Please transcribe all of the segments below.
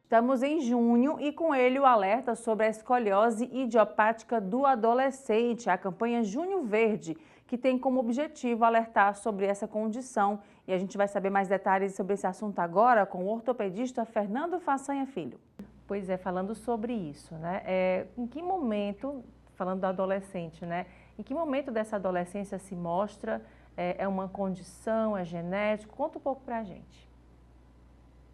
Estamos em junho e com ele o alerta sobre a escoliose idiopática do adolescente, a campanha Junho Verde, que tem como objetivo alertar sobre essa condição. E a gente vai saber mais detalhes sobre esse assunto agora com o ortopedista Fernando Façanha Filho. Pois é, falando sobre isso, né? Em que momento, falando do adolescente, né? Em que momento dessa adolescência se mostra? É uma condição, é genético? Conta um pouco pra gente.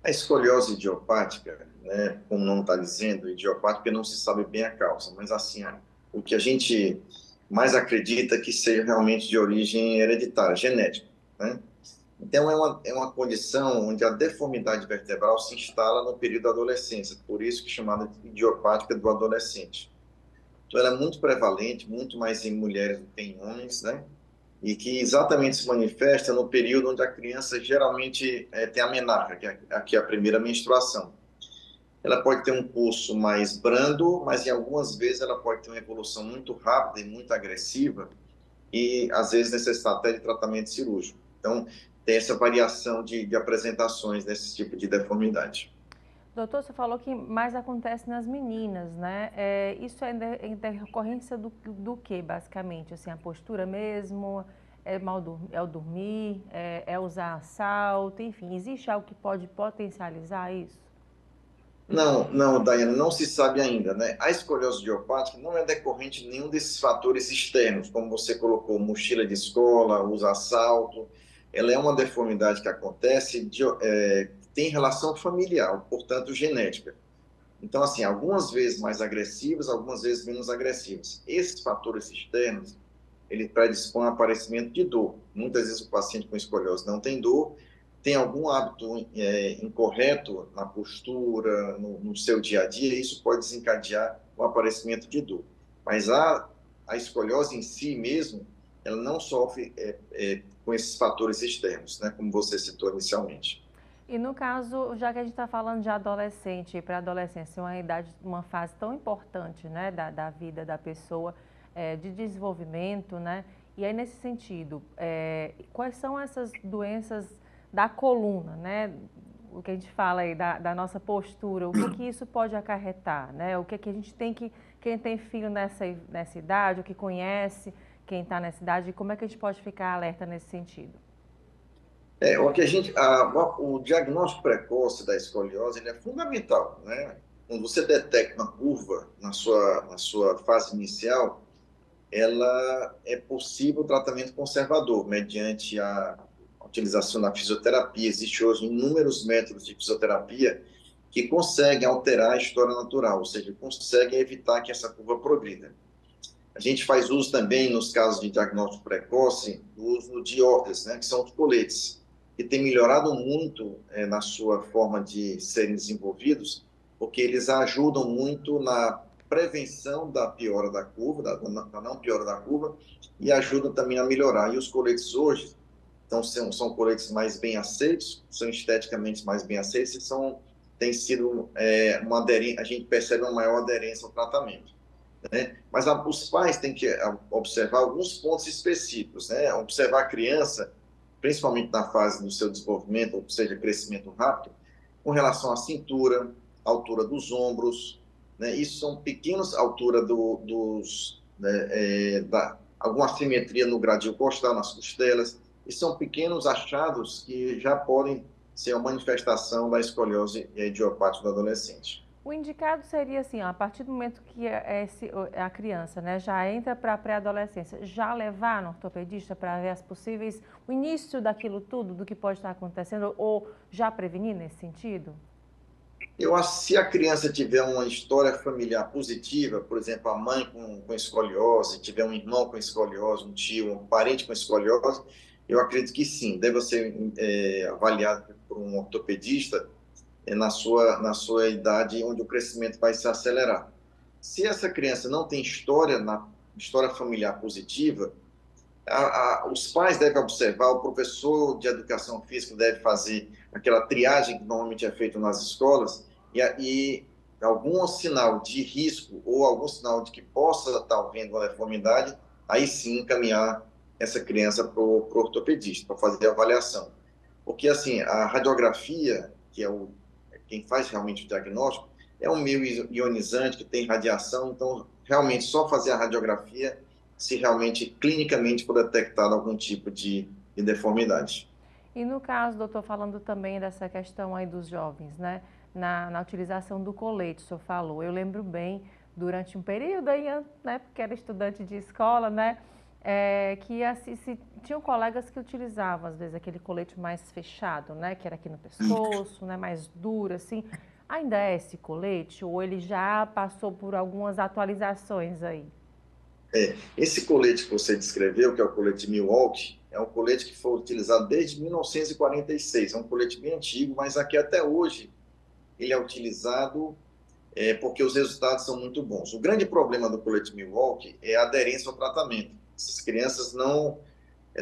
A escoliose idiopática, né, como o nome está dizendo, idiopática não se sabe bem a causa, mas assim, o que a gente mais acredita é que seja realmente de origem hereditária, genética, né? Então, é uma condição onde a deformidade vertebral se instala no período da adolescência, por isso que é chamada de idiopática do adolescente. Então, ela é muito prevalente, muito mais em mulheres do que em homens, né? E que exatamente se manifesta no período onde a criança geralmente tem a menarca, que é a primeira menstruação. Ela pode ter um curso mais brando, mas em algumas vezes ela pode ter uma evolução muito rápida e muito agressiva e às vezes necessitar até de tratamento cirúrgico. Então, tem essa variação de apresentações desse tipo de deformidade. Doutor, você falou que mais acontece nas meninas, né? Isso é em decorrência do que, basicamente? Assim, a postura mesmo, é o dormir, é usar salto, enfim, existe algo que pode potencializar isso? Não, não, Daiane, não se sabe ainda, né? A escoliose idiopática não é decorrente de nenhum desses fatores externos, como você colocou, mochila de escola, usa salto. Ela é uma deformidade que acontece, tem relação familiar, portanto, genética. Então, assim, algumas vezes mais agressivas, algumas vezes menos agressivas. Esses fatores externos, ele predispõe ao aparecimento de dor. Muitas vezes o paciente com escoliose não tem dor, tem algum hábito incorreto na postura, no seu dia a dia, e isso pode desencadear o aparecimento de dor. Mas a escoliose em si mesmo, ela não sofre com esses fatores externos, né, como você citou inicialmente. E no caso, já que a gente está falando de adolescente, para adolescência, uma idade, uma fase tão importante, né, da vida da pessoa, de desenvolvimento, né? E aí, nesse sentido, quais são essas doenças da coluna, né? O que a gente fala aí da nossa postura, o que que isso pode acarretar, né? O que que a gente tem que, quem tem filho nessa idade, o que conhece quem está nessa idade, como é que a gente pode ficar alerta nesse sentido? O que o diagnóstico precoce da escoliose ele é fundamental, né? Quando você detecta uma curva na sua fase inicial, ela é possível o tratamento conservador, mediante a utilização da fisioterapia. Existem hoje inúmeros métodos de fisioterapia que conseguem alterar a história natural, ou seja, conseguem evitar que essa curva progrida. A gente faz uso também, nos casos de diagnóstico precoce, do uso de ordens, né, que são os coletes, que tem melhorado muito na sua forma de serem desenvolvidos, porque eles ajudam muito na prevenção da piora da curva, da não piora da curva, e ajudam também a melhorar. E os coletes hoje são coletes mais bem aceitos, são esteticamente mais bem aceitos e tem sido a gente percebe uma maior aderência ao tratamento, né? Mas os pais têm que observar alguns pontos específicos, né? Observar a criança, principalmente na fase do seu desenvolvimento, ou seja, crescimento rápido, com relação à cintura, altura dos ombros, né? Isso são pequenas altura né, alguma assimetria no gradil costal, nas costelas, e são pequenos achados que já podem ser uma manifestação da escoliose idiopática do adolescente. O indicado seria assim, ó, a partir do momento que a criança, né, já entra para a pré-adolescência, já levar no ortopedista para ver as possíveis, o início daquilo tudo, do que pode estar acontecendo, ou já prevenir nesse sentido? Eu acho que se a criança tiver uma história familiar positiva, por exemplo, a mãe com escoliose, tiver um irmão com escoliose, um tio, um parente com escoliose, eu acredito que sim, deve ser avaliado por um ortopedista na sua idade, onde o crescimento vai se acelerar. Se essa criança não tem história familiar positiva, os pais devem observar, o professor de educação física deve fazer aquela triagem que normalmente é feita nas escolas e algum sinal de risco ou algum sinal de que possa estar havendo uma deformidade, aí sim encaminhar essa criança para o ortopedista, para fazer a avaliação. Porque, assim, a radiografia, que é quem faz realmente o diagnóstico, é um meio ionizante que tem radiação, então realmente só fazer a radiografia se realmente clinicamente for detectado algum tipo de deformidade. E no caso, doutor, falando também dessa questão aí dos jovens, né? Na utilização do colete, o senhor falou. Eu lembro bem, durante um período aí, né? Porque era estudante de escola, né? Que assim, tinham colegas que utilizavam, às vezes, aquele colete mais fechado, né? Que era aqui no pescoço, né? Mais duro, assim. Ainda é esse colete ou ele já passou por algumas atualizações aí? Esse colete que você descreveu, que é o colete Milwaukee, é um colete que foi utilizado desde 1946. É um colete bem antigo, mas aqui até hoje ele é utilizado porque os resultados são muito bons. O grande problema do colete Milwaukee é a aderência ao tratamento. Essas crianças não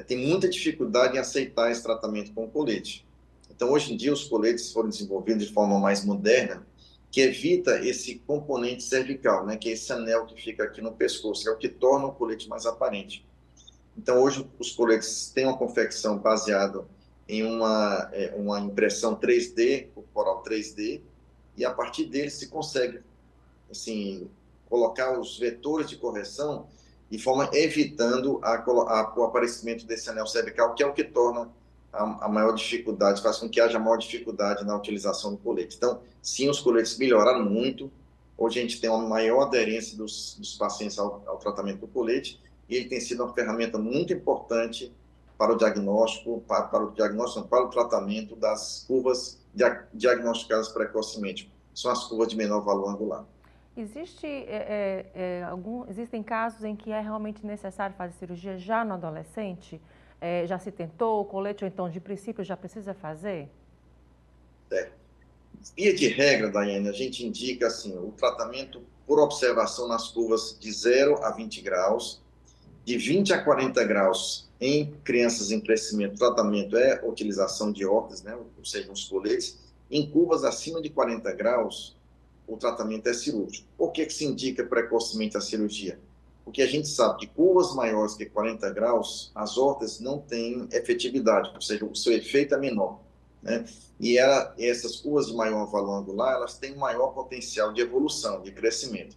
têm muita dificuldade em aceitar esse tratamento com o colete. Então, hoje em dia, os coletes foram desenvolvidos de forma mais moderna, que evita esse componente cervical, né, que é esse anel que fica aqui no pescoço, que é o que torna o colete mais aparente. Então, hoje, os coletes têm uma confecção baseada em uma impressão 3D, corporal 3D, e a partir dele se consegue assim, colocar os vetores de correção de forma evitando o aparecimento desse anel cervical, que é o que torna a maior dificuldade, faz com que haja maior dificuldade na utilização do colete. Então, sim, os coletes melhoraram muito. Hoje a gente tem uma maior aderência dos pacientes ao tratamento do colete e ele tem sido uma ferramenta muito importante para o diagnóstico, para o tratamento das curvas diagnosticadas precocemente. São as curvas de menor valor angular. Existem casos em que é realmente necessário fazer cirurgia já no adolescente? Já se tentou o colete ou então de princípio já precisa fazer? Via de regra, Daiane, a gente indica assim, o tratamento por observação nas curvas de 0 a 20 graus, de 20 a 40 graus em crianças em crescimento, o tratamento é a utilização de órteses, né, ou seja, os coletes. Em curvas acima de 40 graus, o tratamento é cirúrgico. Por que se indica precocemente a cirurgia? Porque a gente sabe que curvas maiores que 40 graus, as órteses não têm efetividade, ou seja, o seu efeito é menor, né? Essas curvas de maior valor angular, elas têm maior potencial de evolução, de crescimento.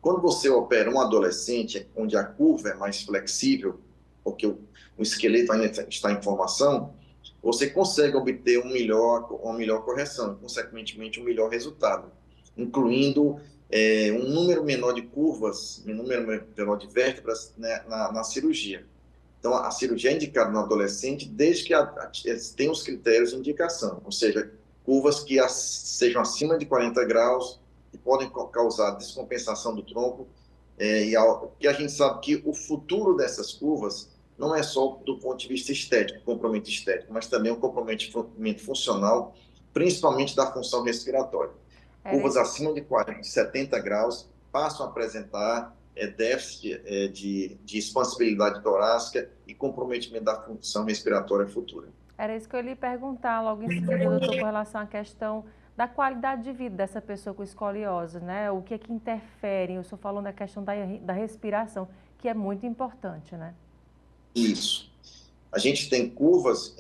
Quando você opera um adolescente, onde a curva é mais flexível, porque o esqueleto ainda está em formação, você consegue obter uma melhor correção, consequentemente um melhor resultado, incluindo um número menor de curvas, um número menor de vértebras, né, na cirurgia. Então, a cirurgia é indicada no adolescente desde que tenha os critérios de indicação, ou seja, curvas que sejam acima de 40 graus, que podem causar descompensação do tronco, e a gente sabe que o futuro dessas curvas não é só do ponto de vista estético, comprometimento estético, mas também um comprometimento funcional, principalmente da função respiratória. Era Curvas isso. acima de 40, 70 graus passam a apresentar déficit de expansibilidade torácica e comprometimento da função respiratória futura. Era isso que eu ia lhe perguntar logo em seguida, doutor, com relação à questão da qualidade de vida dessa pessoa com escoliose, né? O que é que interfere? O senhor falou na questão da respiração, que é muito importante, né? Isso. A gente tem curvas,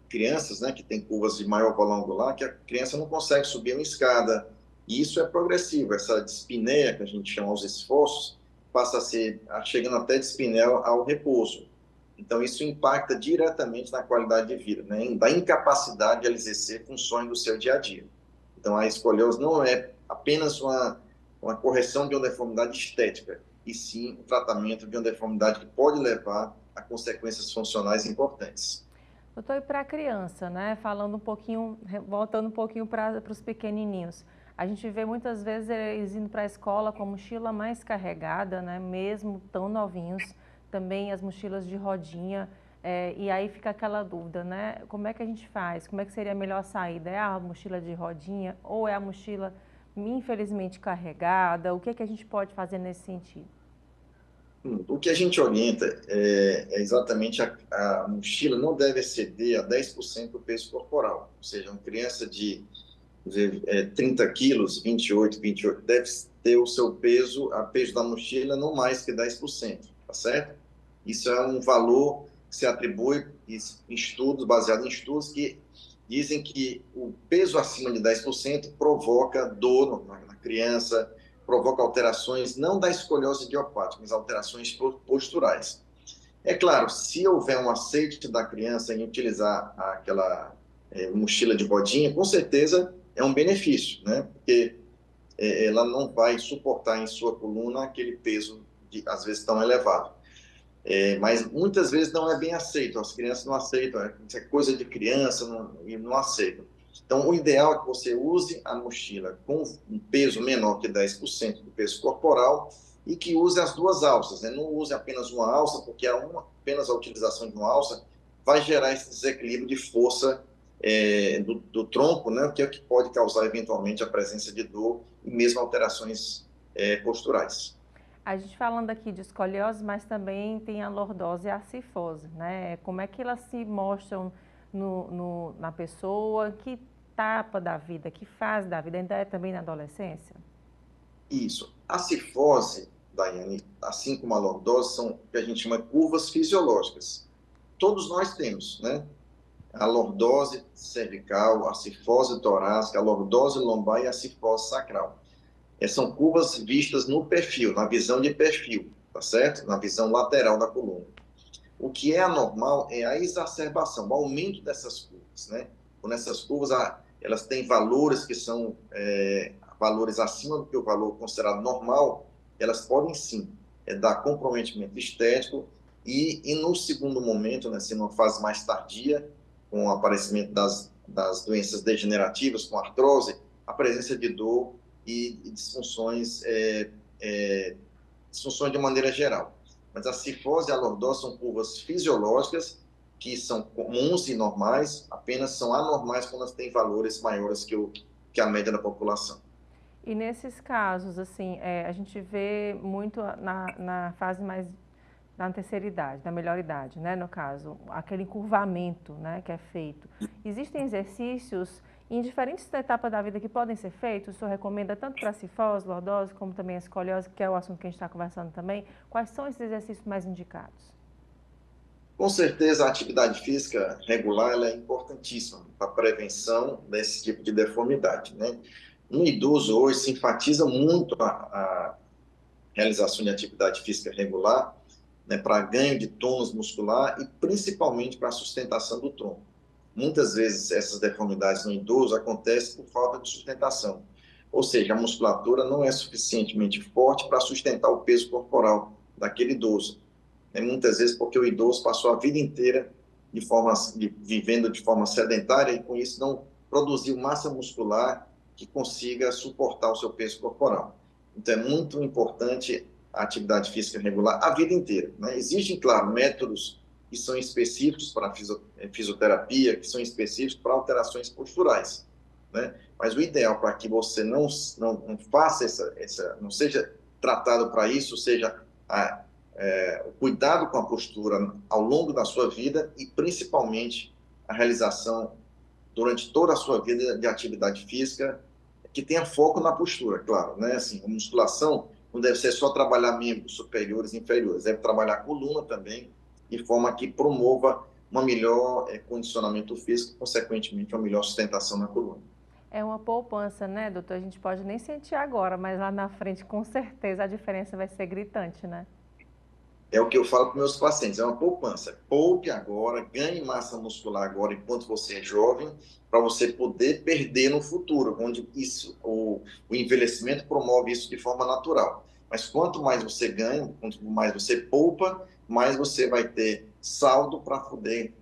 crianças, né, que tem curvas de maior valor angular, que a criança não consegue subir uma escada. E isso é progressivo. Essa dispneia, que a gente chama os esforços, passa a ser, chegando até dispneia ao repouso. Então, isso impacta diretamente na qualidade de vida, né, da incapacidade de ela exercer funções do seu dia a dia. Então, a escoliose não é apenas uma correção de uma deformidade estética, e sim o tratamento de uma deformidade que pode levar a consequências funcionais importantes. Doutor, e para a criança, né? Falando um pouquinho, voltando um pouquinho para os pequenininhos. A gente vê muitas vezes eles indo para a escola com a mochila mais carregada, né? Mesmo tão novinhos. Também as mochilas de rodinha. E aí fica aquela dúvida, né? Como é que a gente faz? Como é que seria a melhor saída? É a mochila de rodinha ou é a mochila, infelizmente, carregada? O que é que a gente pode fazer nesse sentido? O que a gente orienta é exatamente a mochila não deve exceder a 10% do peso corporal. Ou seja, uma criança de 30 quilos, 28, deve ter o seu peso, a peso da mochila, não mais que 10%, tá certo? Isso é um valor que se atribui em estudos, baseado em estudos, que dizem que o peso acima de 10% provoca dor na criança, provoca alterações, não da escoliose idiopática, mas alterações posturais. É claro, se houver um aceite da criança em utilizar aquela mochila de rodinha, com certeza é um benefício, né? Porque ela não vai suportar em sua coluna aquele peso, às vezes, tão elevado. Mas muitas vezes não é bem aceito, as crianças não aceitam, isso é coisa de criança e não aceitam. Então, o ideal é que você use a mochila com um peso menor que 10% do peso corporal e que use as duas alças, né? Não use apenas uma alça, porque apenas a utilização de uma alça vai gerar esse desequilíbrio de força do tronco, né? Que é o que pode causar eventualmente a presença de dor e mesmo alterações posturais. A gente falando aqui de escoliose, mas também tem a lordose e a cifose, né? Como é que elas se mostram na pessoa? Que etapa da vida, que fase da vida? Ainda é também na adolescência? Isso. A cifose, Daiane, assim como a lordose, são o que a gente chama de curvas fisiológicas. Todos nós temos, né? A lordose cervical, a cifose torácica, a lordose lombar e a cifose sacral. São curvas vistas no perfil, na visão de perfil, tá certo? Na visão lateral da coluna. O que é anormal é a exacerbação, o aumento dessas curvas, né? Quando essas curvas, elas têm valores que são valores acima do que o valor considerado normal, elas podem sim dar comprometimento estético e no segundo momento, né, se numa fase mais tardia, com o aparecimento das doenças degenerativas, com artrose, a presença de dor e disfunções, disfunções de maneira geral. Mas a cifose e a lordose são curvas fisiológicas que são comuns e normais, apenas são anormais quando elas têm valores maiores que a média da população. E nesses casos, assim, a gente vê muito na fase mais na terceira idade, na melhor idade, né, no caso, aquele encurvamento, né, que é feito. Existem exercícios em diferentes etapas da vida que podem ser feitos? O senhor recomenda tanto para a cifose, lordose, como também a escoliose, que é o assunto que a gente está conversando também. Quais são esses exercícios mais indicados? Com certeza, a atividade física regular ela é importantíssima para a prevenção desse tipo de deformidade, né? No idoso hoje se enfatiza muito a realização de atividade física regular, né, para ganho de tônus muscular e principalmente para a sustentação do tronco. Muitas vezes essas deformidades no idoso acontecem por falta de sustentação, ou seja, a musculatura não é suficientemente forte para sustentar o peso corporal daquele idoso. Muitas vezes porque o idoso passou a vida inteira vivendo de forma sedentária e com isso não produziu massa muscular que consiga suportar o seu peso corporal. Então é muito importante a atividade física regular a vida inteira, né? Existem, claro, métodos que são específicos para a fisioterapia, que são específicos para alterações posturais, né? Mas o ideal para que você não faça não seja tratado para isso, seja o cuidado com a postura ao longo da sua vida e principalmente a realização durante toda a sua vida de atividade física que tenha foco na postura, claro, né? Assim, a musculação não deve ser só trabalhar membros superiores e inferiores, deve trabalhar a coluna também, de forma que promova um melhor condicionamento físico, consequentemente, uma melhor sustentação na coluna. É uma poupança, né, doutor? A gente pode nem sentir agora, mas lá na frente, com certeza, a diferença vai ser gritante, né? É o que eu falo para meus pacientes, é uma poupança. Poupe agora, ganhe massa muscular agora enquanto você é jovem, para você poder perder no futuro, onde o envelhecimento promove isso de forma natural. Mas quanto mais você ganha, quanto mais você poupa, mais você vai ter saldo para poder,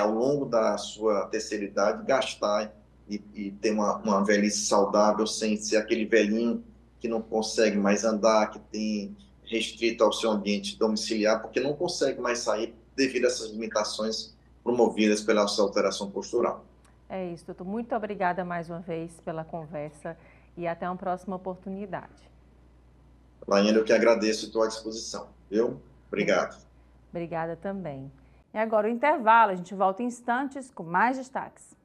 ao longo da sua terceira idade, gastar e ter uma velhice saudável, sem ser aquele velhinho que não consegue mais andar, que tem restrito ao seu ambiente domiciliar, porque não consegue mais sair devido a essas limitações promovidas pela sua alteração postural. É isso, doutor. Muito obrigada mais uma vez pela conversa e até uma próxima oportunidade. Laiane, eu que agradeço e estou à disposição, viu? Obrigado. Obrigada também. E agora o intervalo, a gente volta em instantes com mais destaques.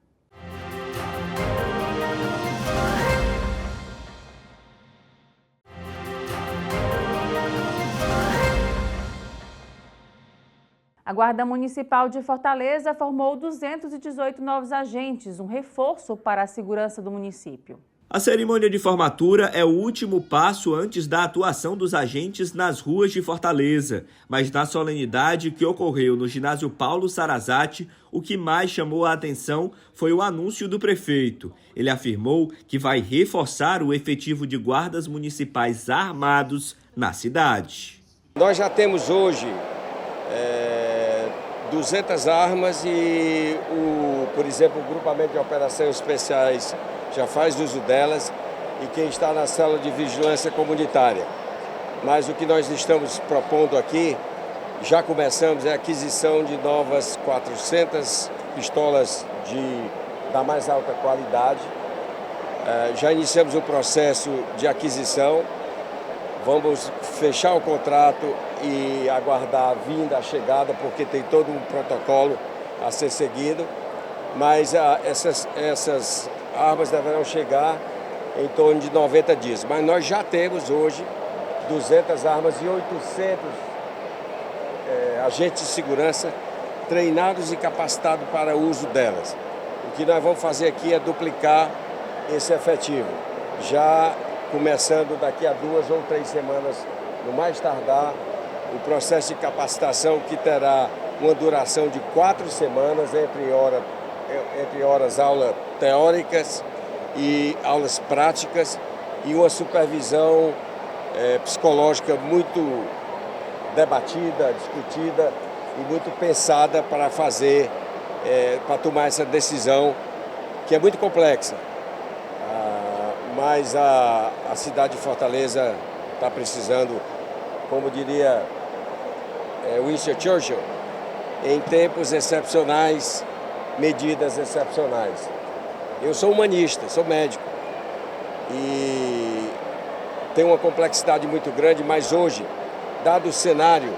A Guarda Municipal de Fortaleza formou 218 novos agentes, um reforço para a segurança do município. A cerimônia de formatura é o último passo antes da atuação dos agentes nas ruas de Fortaleza. Mas na solenidade que ocorreu no ginásio Paulo Sarazate, o que mais chamou a atenção foi o anúncio do prefeito. Ele afirmou que vai reforçar o efetivo de guardas municipais armados na cidade. Nós já temos hoje 200 armas e, por exemplo, o grupamento de operações especiais já faz uso delas e quem está na célula de vigilância comunitária. Mas o que nós estamos propondo aqui, já começamos, é a aquisição de novas 400 pistolas da mais alta qualidade. Já iniciamos o processo de aquisição, vamos fechar o contrato e aguardar a chegada, porque tem todo um protocolo a ser seguido, mas essas armas deverão chegar em torno de 90 dias. Mas nós já temos hoje 200 armas e 800 agentes de segurança treinados e capacitados para o uso delas. O que nós vamos fazer aqui é duplicar esse efetivo, já começando daqui a 2 ou 3 semanas, no mais tardar, o processo de capacitação que terá uma duração de 4 semanas, entre horas aulas teóricas e aulas práticas e uma supervisão psicológica muito debatida, discutida e muito pensada para para tomar essa decisão que é muito complexa. Mas a cidade de Fortaleza está precisando, como diria Winston Churchill, em tempos excepcionais, medidas excepcionais. Eu sou humanista, sou médico e tem uma complexidade muito grande, mas hoje, dado o cenário,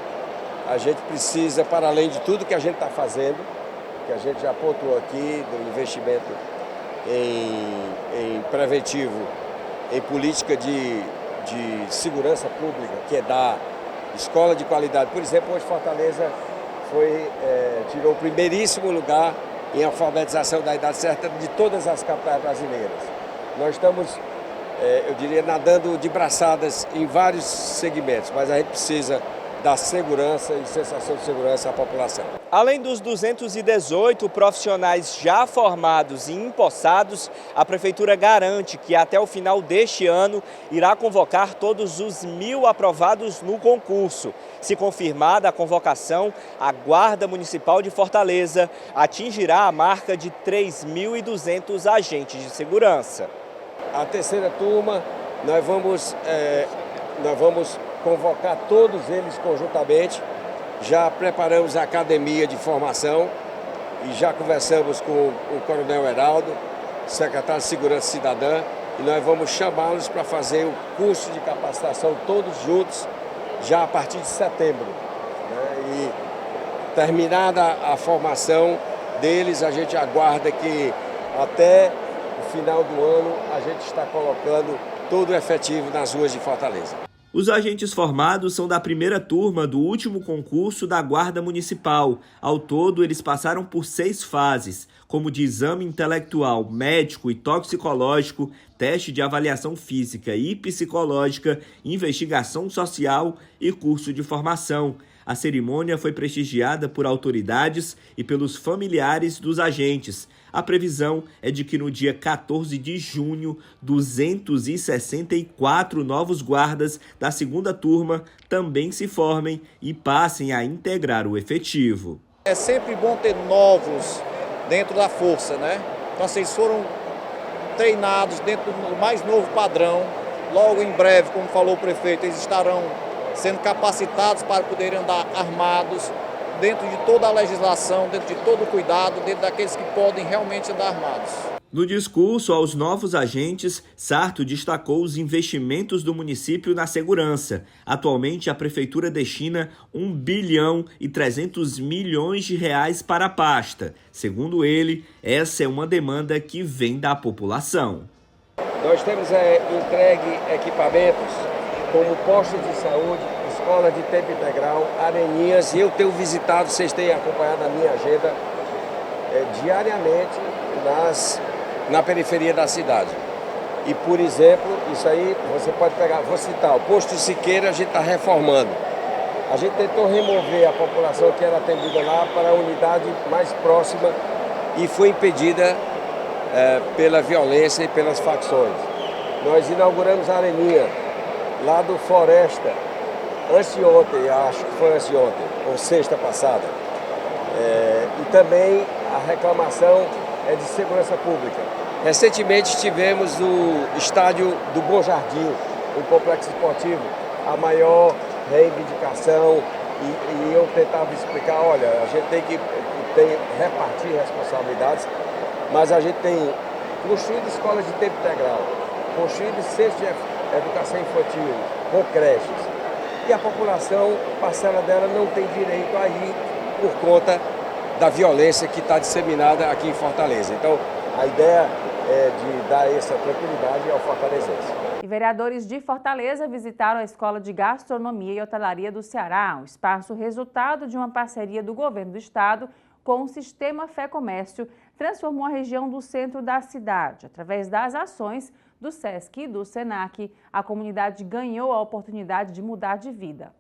a gente precisa, para além de tudo que a gente está fazendo, que a gente já pontuou aqui, do investimento em preventivo, em política de segurança pública, que é dar escola de qualidade. Por exemplo, hoje Fortaleza tirou o primeiríssimo lugar em alfabetização da idade certa de todas as capitais brasileiras. Nós estamos, eu diria, nadando de braçadas em vários segmentos, mas a gente precisa dar segurança e sensação de segurança à população. Além dos 218 profissionais já formados e empossados, a Prefeitura garante que até o final deste ano irá convocar todos os 1.000 aprovados no concurso. Se confirmada a convocação, a Guarda Municipal de Fortaleza atingirá a marca de 3.200 agentes de segurança. A terceira turma, nós vamos convocar todos eles conjuntamente. Já preparamos a academia de formação e já conversamos com o Coronel Heraldo, secretário de Segurança Cidadã, e nós vamos chamá-los para fazer o curso de capacitação todos juntos, já a partir de setembro. E terminada a formação deles, a gente aguarda que até o final do ano a gente está colocando todo o efetivo nas ruas de Fortaleza. Os agentes formados são da primeira turma do último concurso da Guarda Municipal. Ao todo, eles passaram por 6 fases, como de exame intelectual, médico e toxicológico, teste de avaliação física e psicológica, investigação social e curso de formação. A cerimônia foi prestigiada por autoridades e pelos familiares dos agentes. A previsão é de que no dia 14 de junho, 264 novos guardas da segunda turma também se formem e passem a integrar o efetivo. É sempre bom ter novos dentro da força, né? Então, eles foram treinados dentro do mais novo padrão. Logo em breve, como falou o prefeito, eles estarão sendo capacitados para poderem andar armados, dentro de toda a legislação, dentro de todo o cuidado, dentro daqueles que podem realmente andar armados. No discurso aos novos agentes, Sarto destacou os investimentos do município na segurança. Atualmente, a Prefeitura destina R$1 bilhão e 300 milhões de reais para a pasta. Segundo ele, essa é uma demanda que vem da população. Nós temos entregue equipamentos como postos de saúde, escola de tempo integral, Areninhas, e eu tenho visitado, vocês têm acompanhado a minha agenda diariamente na periferia da cidade. E, por exemplo, isso aí você pode pegar, vou citar, o posto Siqueira a gente está reformando. A gente tentou remover a população que era atendida lá para a unidade mais próxima e foi impedida pela violência e pelas facções. Nós inauguramos a Areninha, lá do Floresta, anteontem, acho que foi anteontem, ou sexta passada. E também a reclamação é de segurança pública. Recentemente estivemos no estádio do Bom Jardim, um complexo esportivo, a maior reivindicação, e eu tentava explicar, olha, a gente tem que repartir responsabilidades, mas a gente tem construído escolas de tempo integral, construído centros de educação infantil, com creches, e a população, parcela dela, não tem direito a ir por conta da violência que está disseminada aqui em Fortaleza. Então, a ideia é de dar essa tranquilidade ao fortalezense. E vereadores de Fortaleza visitaram a Escola de Gastronomia e Hotelaria do Ceará, um espaço resultado de uma parceria do governo do estado com o Sistema Fé Comércio, transformou a região do centro da cidade. Através das ações do SESC e do SENAC, a comunidade ganhou a oportunidade de mudar de vida.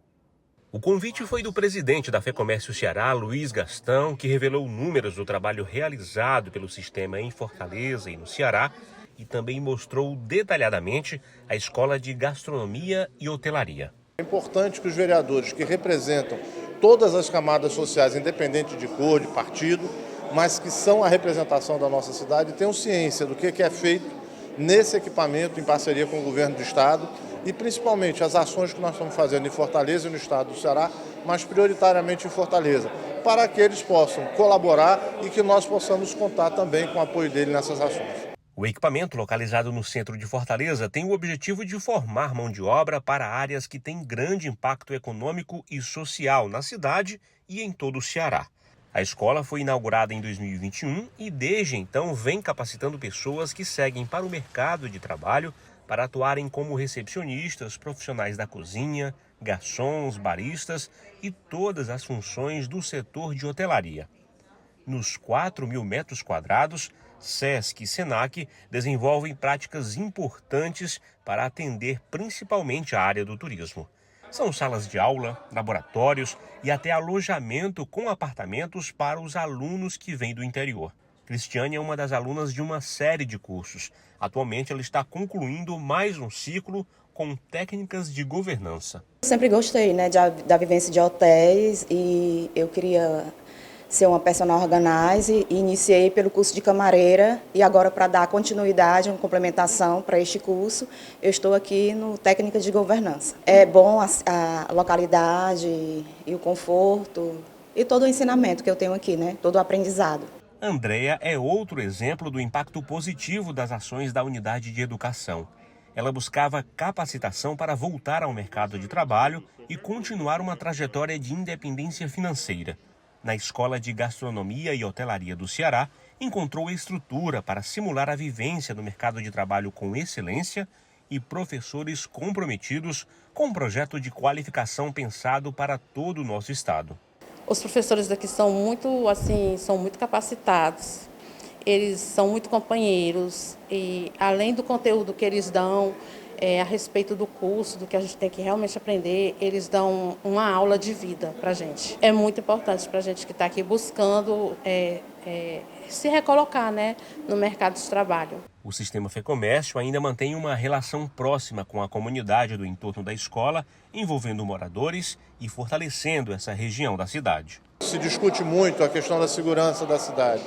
O convite foi do presidente da FEComércio Ceará, Luiz Gastão, que revelou números do trabalho realizado pelo sistema em Fortaleza e no Ceará e também mostrou detalhadamente a Escola de Gastronomia e Hotelaria. É importante que os vereadores que representam todas as camadas sociais, independente de cor, de partido, mas que são a representação da nossa cidade, tenham ciência do que é feito nesse equipamento em parceria com o governo do estado e principalmente as ações que nós estamos fazendo em Fortaleza e no estado do Ceará, mas prioritariamente em Fortaleza, para que eles possam colaborar e que nós possamos contar também com o apoio dele nessas ações. O equipamento, localizado no centro de Fortaleza, tem o objetivo de formar mão de obra para áreas que têm grande impacto econômico e social na cidade e em todo o Ceará. A escola foi inaugurada em 2021 e desde então vem capacitando pessoas que seguem para o mercado de trabalho para atuarem como recepcionistas, profissionais da cozinha, garçons, baristas e todas as funções do setor de hotelaria. Nos 4.000 metros quadrados, SESC e SENAC desenvolvem práticas importantes para atender principalmente a área do turismo. São salas de aula, laboratórios e até alojamento com apartamentos para os alunos que vêm do interior. Cristiane é uma das alunas de uma série de cursos. Atualmente ela está concluindo mais um ciclo com técnicas de governança. Eu sempre gostei, da vivência de hotéis e eu queria ser uma personal organizer e iniciei pelo curso de camareira e agora para dar continuidade, uma complementação para este curso, eu estou aqui no técnica de governança. É bom a localidade e o conforto e todo o ensinamento que eu tenho aqui, todo o aprendizado. Andréa é outro exemplo do impacto positivo das ações da unidade de educação. Ela buscava capacitação para voltar ao mercado de trabalho e continuar uma trajetória de independência financeira. Na Escola de Gastronomia e Hotelaria do Ceará, encontrou estrutura para simular a vivência no mercado de trabalho com excelência e professores comprometidos com um projeto de qualificação pensado para todo o nosso estado. Os professores daqui são muito capacitados, eles são muito companheiros e além do conteúdo que eles dão a respeito do curso, do que a gente tem que realmente aprender, eles dão uma aula de vida para a gente. É muito importante para a gente que está aqui buscando se recolocar no mercado de trabalho. O Sistema FEComércio ainda mantém uma relação próxima com a comunidade do entorno da escola, envolvendo moradores e fortalecendo essa região da cidade. Se discute muito a questão da segurança da cidade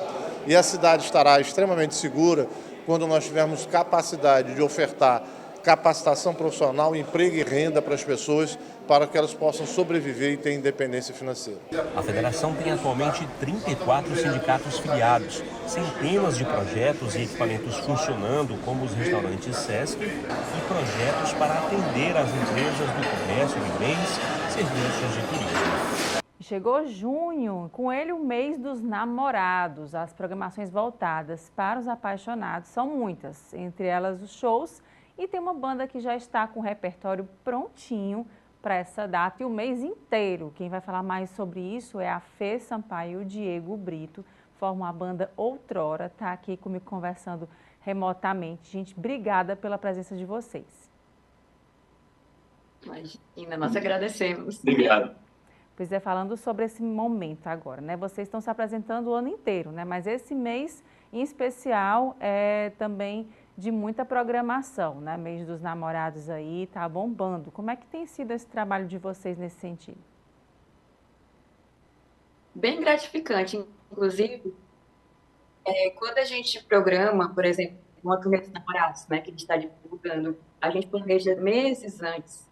e a cidade estará extremamente segura quando nós tivermos capacidade de ofertar capacitação profissional, emprego e renda para as pessoas, para que elas possam sobreviver e ter independência financeira. A federação tem atualmente 34 sindicatos filiados, centenas de projetos e equipamentos funcionando, como os restaurantes SESC, e projetos para atender as empresas do comércio de bens, serviços de turismo. Chegou junho, com ele o mês dos namorados. As programações voltadas para os apaixonados são muitas, entre elas os shows. E tem uma banda que já está com o repertório prontinho para essa data e o mês inteiro. Quem vai falar mais sobre isso é a Fê Sampaio e o Diego Brito, formam a banda Outrora, está aqui comigo conversando remotamente. Gente, obrigada pela presença de vocês. Imagina, nós agradecemos. Obrigado. Pois é, falando sobre esse momento agora, né? Vocês estão se apresentando o ano inteiro, né? Mas esse mês em especial é também de muita programação, né? Mês dos Namorados aí, tá bombando. Como é que tem sido esse trabalho de vocês nesse sentido? Bem gratificante, inclusive, quando a gente programa, por exemplo, uma turnê dos namorados, né, que a gente está divulgando, a gente planeja meses antes.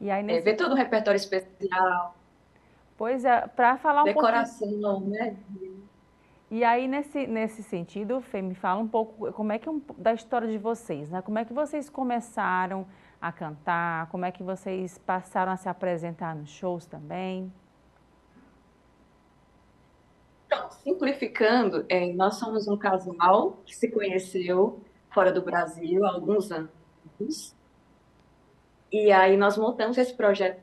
E aí Ver todo o repertório especial. Pois é, para falar um decoração, né? E aí, nesse sentido, Fê, me fala um pouco como é que da história de vocês, né? Como é que vocês começaram a cantar, como é que vocês passaram a se apresentar nos shows também? Então, simplificando, nós somos um casal que se conheceu fora do Brasil há alguns anos. E aí nós montamos esse projeto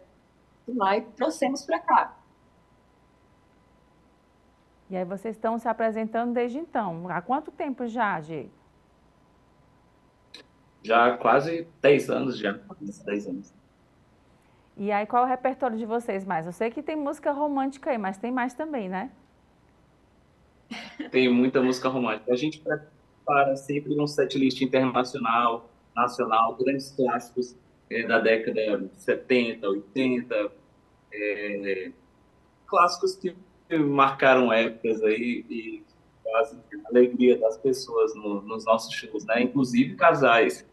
lá e trouxemos para cá. E aí vocês estão se apresentando desde então. Há quanto tempo já, Diego? Já há quase 10 anos já. 10 anos. E aí qual é o repertório de vocês mais? Eu sei que tem música romântica aí, mas tem mais também, né? Tem muita música romântica. A gente prepara sempre um setlist internacional, nacional, grandes clássicos da década de 70, 80, clássicos que marcaram épocas aí e fazem a alegria das pessoas nos nossos shows, né? Inclusive casais.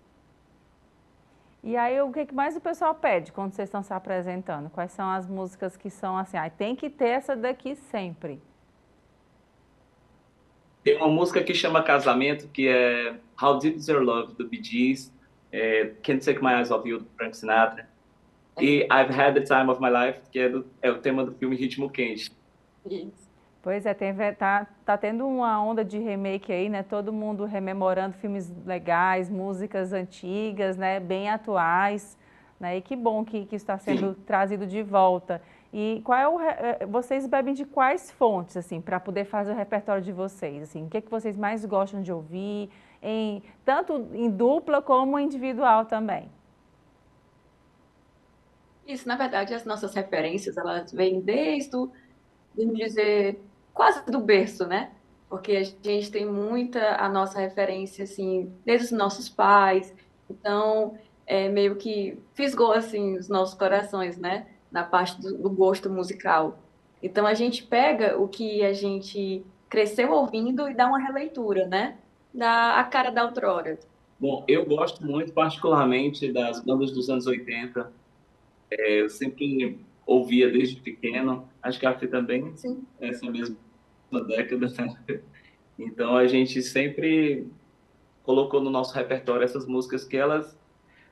E aí, o que mais o pessoal pede quando vocês estão se apresentando? Quais são as músicas que são assim, tem que ter essa daqui sempre? Tem uma música que chama Casamento, que é How Deep Is Your Love, do Bee Gees, Can't Take My Eyes Off You, do Frank Sinatra, e I've Had the Time of My Life, que é o tema do filme Ritmo Quente. Isso. Pois é, tá tendo uma onda de remake aí, né? Todo mundo rememorando filmes legais, músicas antigas, né? Bem atuais, né? E que bom que isso está sendo trazido de volta. E vocês bebem de quais fontes, assim, para poder fazer o repertório de vocês? Assim, o que vocês mais gostam de ouvir, tanto em dupla como individual também? Isso, na verdade, as nossas referências, elas vêm desde vamos dizer, quase do berço, né? Porque a gente tem a nossa referência, assim, desde os nossos pais. Então, meio que fisgou, assim, os nossos corações, né? Na parte do gosto musical. Então, a gente pega o que a gente cresceu ouvindo e dá uma releitura, né? Dá a cara da outrora. Bom, eu gosto muito, particularmente, das bandas dos anos 80. Eu sempre ouvia desde pequeno, acho que a Fê também, Sim. Essa mesma década, né? Então a gente sempre colocou no nosso repertório essas músicas que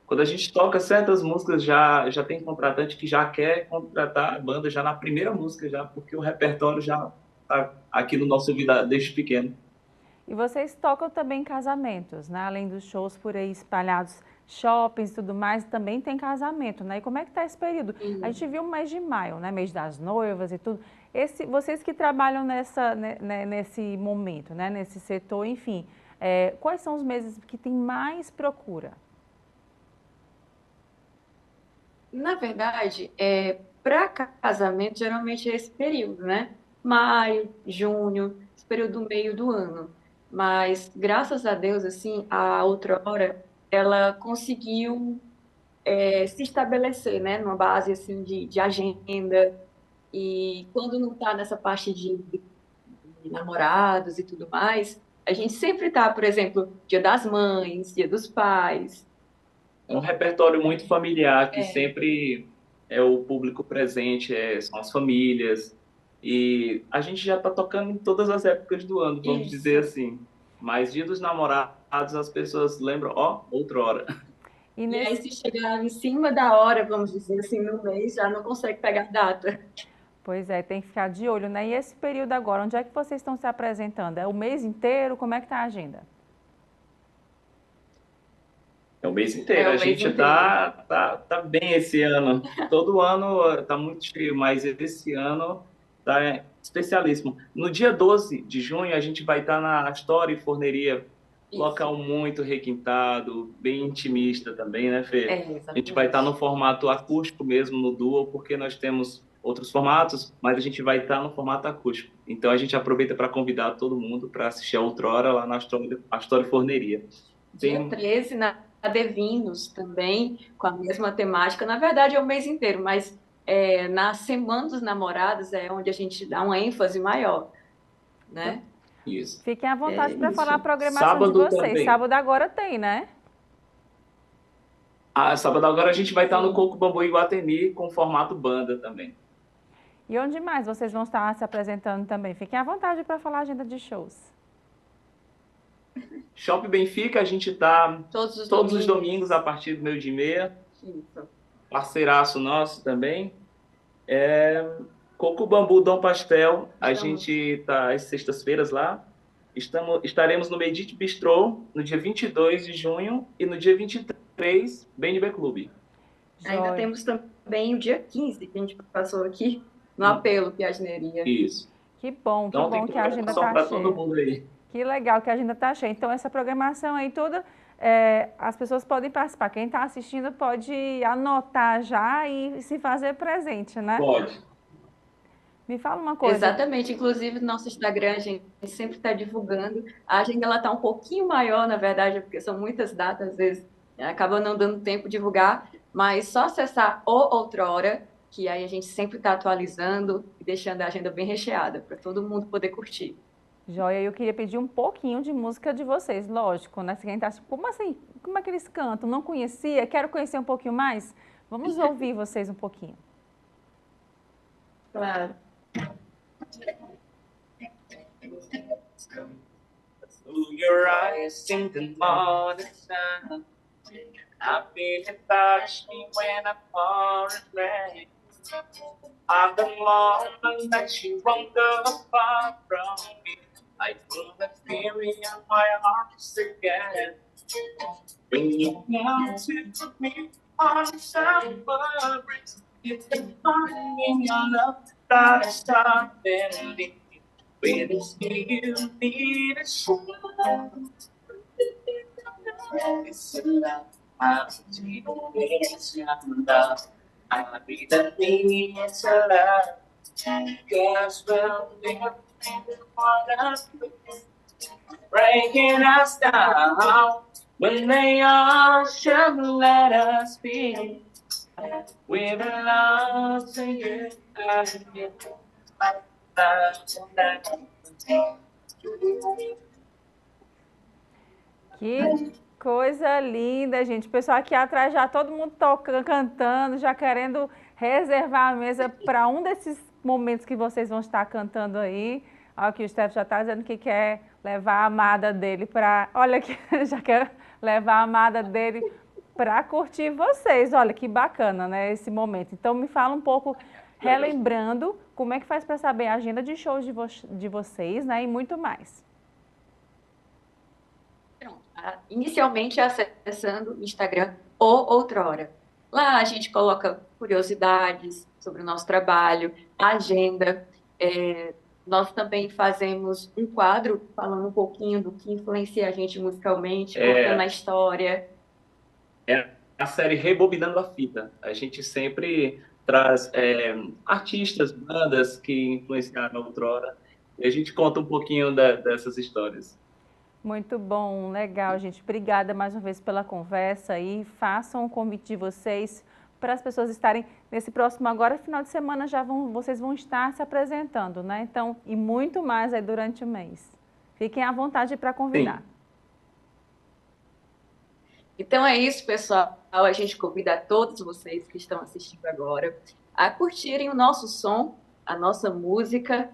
quando a gente toca certas músicas, já tem contratante que já quer contratar a banda já na primeira música, já, porque o repertório já está aqui no nosso ouvido desde pequeno. E vocês tocam também casamentos, né? Além dos shows por aí espalhados, shoppings e tudo mais, também tem casamento, né? E como é que está esse período? A gente viu o mês de maio, né? Mês das noivas e tudo. Vocês que trabalham nesse momento, né? Nesse setor, enfim, quais são os meses que tem mais procura? Na verdade, para casamento, geralmente é esse período, né? Maio, junho, esse período do meio do ano. Mas, graças a Deus, assim, a Outrora, ela conseguiu se estabelecer, né? Numa base, assim, de agenda. E quando não está nessa parte de namorados e tudo mais, a gente sempre está, por exemplo, Dia das Mães, Dia dos Pais. É um repertório muito familiar, que sempre é o público presente, são as famílias. E a gente já está tocando em todas as épocas do ano, vamos dizer assim. Mas Dia dos Namorados, as pessoas lembram, Outrora. E aí, se chegar em cima da hora, vamos dizer assim, no mês, já não consegue pegar data. Pois é, tem que ficar de olho, né? E esse período agora, onde é que vocês estão se apresentando? É o mês inteiro? Como é que está a agenda? É o mês inteiro. É o A mês gente inteiro. tá bem esse ano. Todo ano tá muito cheio, mas esse ano tá especialíssimo. No dia 12 de junho, a gente vai estar na Astori Forneria, Isso. local muito requintado, bem intimista também, né, Fê? A gente Exatamente. vai estar no formato acústico mesmo, no Duo, porque nós temos outros formatos, mas a gente vai estar no formato acústico. Então a gente aproveita para convidar todo mundo para assistir a Outrora lá na Astori Forneria. Dia 13, na Devinos também, com a mesma temática. Na verdade, é o mês inteiro, mas na Semana dos Namorados é onde a gente dá uma ênfase maior, né? Isso. Fiquem à vontade para isso. falar a programação Sábado de vocês. também. Sábado agora tem, né? Sábado agora a gente vai estar no Coco Bambu Iguatemi com formato banda também. E onde mais vocês vão estar se apresentando também? Fiquem à vontade para falar a agenda de shows. Shopping Benfica, a gente está Todos os domingos a partir do 12h30. Isso. Parceiraço nosso também. Coco Bambu Dom Pastel, a gente está às sextas-feiras lá. Estaremos no Medite Bistrô no dia 22 de junho e no dia 23, BNB Clube. Ainda temos também o dia 15, que a gente passou aqui, no Apelo Piagineria. Isso. Que bom que a agenda está está todo cheia. mundo aí. Que legal que a agenda está cheia. Então, essa programação aí toda, as pessoas podem participar. Quem está assistindo pode anotar já e se fazer presente, né? Pode. Me fala uma coisa. Exatamente. Inclusive, no nosso Instagram, a gente sempre está divulgando. A agenda está um pouquinho maior, na verdade, porque são muitas datas, às vezes acaba não dando tempo de divulgar, mas só acessar o Outrora, que aí a gente sempre está atualizando e deixando a agenda bem recheada, para todo mundo poder curtir. Joia, eu queria pedir um pouquinho de música de vocês, lógico, né? Quem tá, como assim? Como é que eles cantam? Não conhecia? Quero conhecer um pouquinho mais? Vamos ouvir vocês um pouquinho. Claro. Through your eyes in the morning sun, I feel it touch me when I fall in rain. On the moment that you wander far from me, I feel the fear in my arms again. When you come to me on summer breeze, it's the fun in your love that I start bending. When you need a show, it's a love. I'll be the love. I'll be the thing, it's a love. Cause we'll be breaking us down. When they all should let us be, we belong to you. Que coisa linda, gente. O pessoal aqui atrás já todo mundo tocando, cantando, já querendo reservar a mesa para um desses momentos que vocês vão estar cantando aí. Olha que o Steph já está dizendo que quer levar a amada dele para... Olha que já quer levar a amada dele para curtir vocês. Olha que bacana, né, esse momento. Então me fala um pouco, relembrando, como é que faz para saber a agenda de shows de vocês, né, e muito mais. Inicialmente acessando o Instagram ou Outrora. Lá a gente coloca curiosidades sobre o nosso trabalho, agenda. Nós também fazemos um quadro falando um pouquinho do que influencia a gente musicalmente, contando a história. É a série Rebobinando a Fita. A gente sempre traz artistas, bandas que influenciaram a Outrora, e a gente conta um pouquinho dessas histórias. Muito bom, legal, gente. Obrigada mais uma vez pela conversa e façam o convite de vocês para as pessoas estarem nesse próximo agora, final de semana vocês vão estar se apresentando, né? Então, e muito mais aí durante o mês. Fiquem à vontade para convidar. Sim. Então é isso, pessoal. A gente convida a todos vocês que estão assistindo agora a curtirem o nosso som, a nossa música,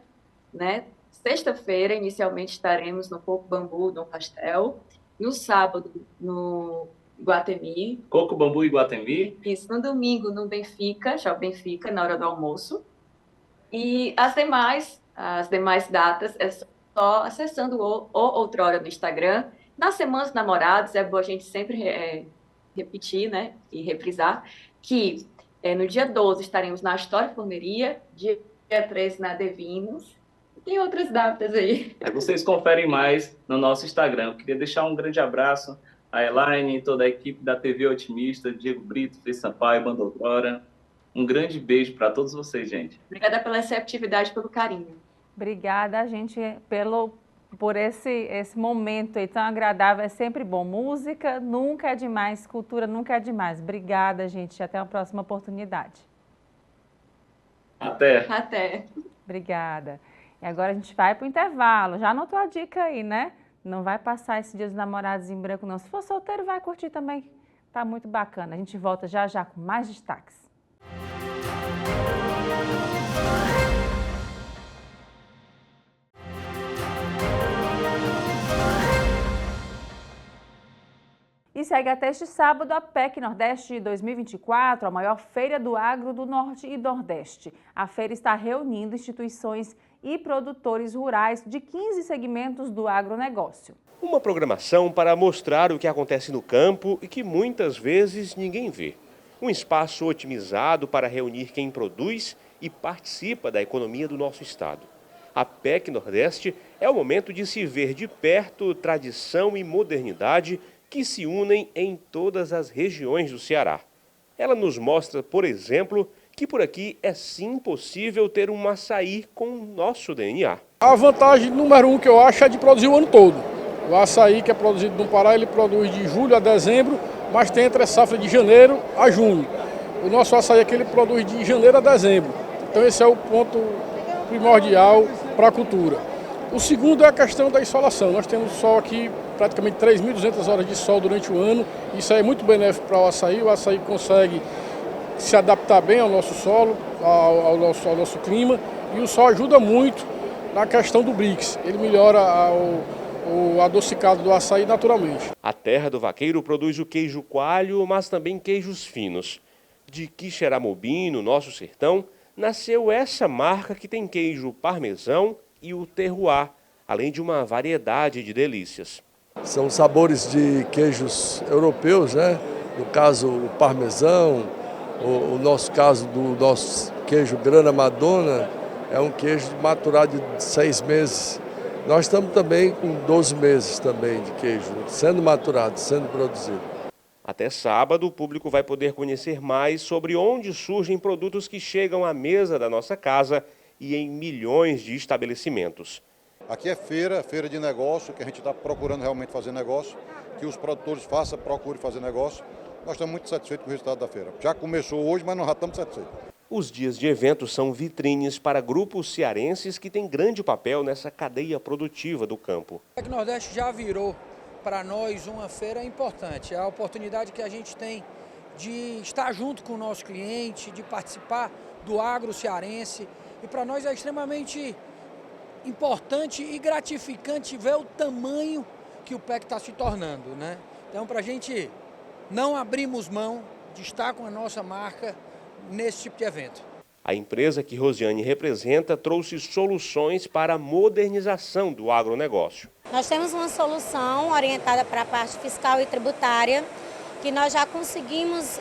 né? Sexta-feira, inicialmente, estaremos no Coco Bambu, Dom Pastel. No sábado, no Iguatemi. Coco Bambu Iguatemi. Isso, no domingo, no Benfica, Shopping Benfica, na hora do almoço. E as demais datas é só acessando o Outrora no Instagram. Na Semana dos Namorados, é bom a gente sempre repetir, né, e reprisar, que no dia 12 estaremos na Astor Forneria, dia 13 na Devinos, e tem outras datas aí. Vocês conferem mais no nosso Instagram. Eu queria deixar um grande abraço a Elaine e toda a equipe da TV Otimista, Diego Brito, Fê Sampaio, Banda Outrora. Um grande beijo para todos vocês, gente. Obrigada pela receptividade, pelo carinho. Obrigada, gente, por esse momento aí tão agradável. É sempre bom. Música nunca é demais, cultura nunca é demais. Obrigada, gente. Até a próxima oportunidade. Até. Obrigada. E agora a gente vai para o intervalo. Já anotou a dica aí, né? Não vai passar esse Dia dos Namorados em branco, não. Se for solteiro, vai curtir também. Tá muito bacana. A gente volta já já com mais destaques. E segue até este sábado a PEC Nordeste 2024, a maior feira do agro do Norte e Nordeste. A feira está reunindo instituições e produtores rurais de 15 segmentos do agronegócio. Uma programação para mostrar o que acontece no campo e que muitas vezes ninguém vê. Um espaço otimizado para reunir quem produz e participa da economia do nosso estado. A PEC Nordeste é o momento de se ver de perto tradição e modernidade que se unem em todas as regiões do Ceará. Ela nos mostra, por exemplo, que por aqui é sim possível ter um açaí com o nosso DNA. A vantagem número 1 que eu acho é de produzir o ano todo. O açaí que é produzido no Pará, ele produz de julho a dezembro, mas tem entre a safra de janeiro a junho. O nosso açaí aqui ele produz de janeiro a dezembro. Então esse é o ponto primordial para a cultura. O segundo é a questão da insolação. Nós temos sol aqui, praticamente 3.200 horas de sol durante o ano. Isso aí é muito benéfico para o açaí consegue se adaptar bem ao nosso solo, ao nosso clima. E o sol ajuda muito na questão do Brix. Ele melhora o adocicado do açaí naturalmente. A terra do vaqueiro produz o queijo coalho, mas também queijos finos. De Quixeramobim, no nosso sertão, nasceu essa marca que tem queijo parmesão e o terroir, além de uma variedade de delícias. São sabores de queijos europeus, né? No caso, o parmesão, o nosso caso do nosso queijo Grana Madonna, é um queijo maturado de 6 meses. Nós estamos também com 12 meses também de queijo, sendo maturado, sendo produzido. Até sábado, o público vai poder conhecer mais sobre onde surgem produtos que chegam à mesa da nossa casa e em milhões de estabelecimentos. Aqui é feira de negócio, que a gente está procurando realmente fazer negócio, que os produtores procurem fazer negócio. Nós estamos muito satisfeitos com o resultado da feira. Já começou hoje, mas nós já estamos satisfeitos. Os dias de eventos são vitrines para grupos cearenses que têm grande papel nessa cadeia produtiva do campo. A PEC Nordeste já virou para nós uma feira importante. É a oportunidade que a gente tem de estar junto com o nosso cliente, de participar do agro cearense. E para nós é extremamente importante e gratificante ver o tamanho que o PEC está se tornando, né? Então, para a gente não abrirmos mão de estar com a nossa marca nesse tipo de evento. A empresa que Rosiane representa trouxe soluções para a modernização do agronegócio. Nós temos uma solução orientada para a parte fiscal e tributária, que nós já conseguimos